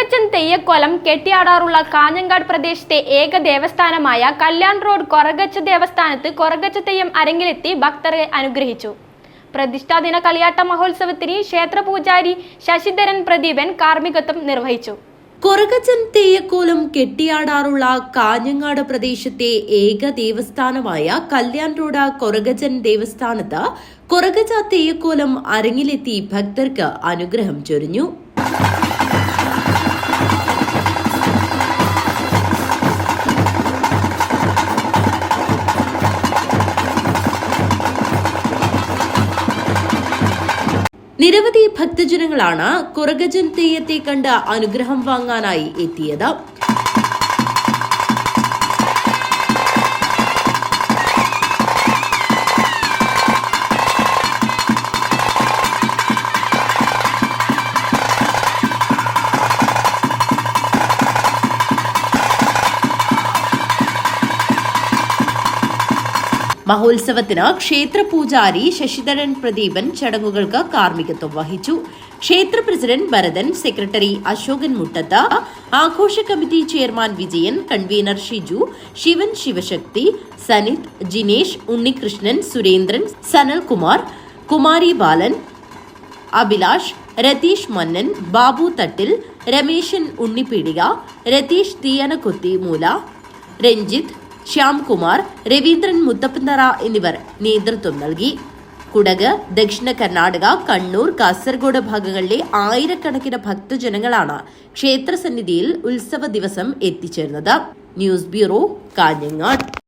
കൊറഗച്ചൻ തെയ്യക്കോലം കെട്ടിയാടാറുള്ള കാഞ്ഞങ്ങാട് പ്രദേശത്തെ ഏക ദേവസ്ഥാനമായ കല്യാൺ റോഡ് കൊറഗച്ച ദേവസ്ഥാനത്ത് കൊറഗച്ച തെയ്യം അരങ്ങിലെത്തി ഭക്തരെ അനുഗ്രഹിച്ചു. പ്രതിഷ്ഠാദിന കളിയാട്ട മഹോത്സവത്തിന് ക്ഷേത്ര പൂജാരി ശശിധരൻ പ്രദീപൻ കാർമ്മികത്വം നിർവഹിച്ചു. കൊറഗച്ചൻ തെയ്യക്കോലം കെട്ടിയാടാറുള്ള കാഞ്ഞങ്ങാട് പ്രദേശത്തെ ഏക ദേവസ്ഥാനമായ കല്യാൺ റോഡ് കൊറഗച്ചൻ ദേവസ്ഥാനത്ത് കൊറഗച്ച തെയ്യക്കോലം അരങ്ങിലെത്തി ഭക്തർക്ക് അനുഗ്രഹം ചൊരിഞ്ഞു. നിരവധി ഭക്തജനങ്ങളാണ് കൊറഗച്ചൻ തെയ്യത്തെ കണ്ട് അനുഗ്രഹം വാങ്ങാനായി എത്തിയത്. മഹോത്സവത്തിന് ക്ഷേത്ര പൂജാരി ശശിധരൻ പ്രദീപൻ ചടങ്ങുകൾക്ക് കാർമ്മികത്വം വഹിച്ചു. ക്ഷേത്ര പ്രസിഡന്റ് ഭരതൻ, സെക്രട്ടറി അശോകൻ മുട്ടത്ത്, ആഘോഷ committee chairman Vijayan, convener Shiju, Shivan Shivashakti, Sanith, Jinesh, Unnikrishnan, Surendran, Sanalkumar, Kumari Balan, Abhilash, Ratheesh Mannan, Babu Thattil, Rameshan Unnipeedika, Ratheesh Theeyanakkothi Moola, Ranjith, Shyamkumar, Raveendran മുത്തപ്പന്തറ എന്നിവർ നേതൃത്വം നൽകി. കുടക്, ദക്ഷിണ കർണാടക, കണ്ണൂർ, കാസർഗോഡ് ഭാഗങ്ങളിലെ ആയിരക്കണക്കിന് ഭക്തജനങ്ങളാണ് ക്ഷേത്രസന്നിധിയിൽ ഉത്സവ ദിവസം എത്തിച്ചേർന്നത്. News bureau, Kanhangad.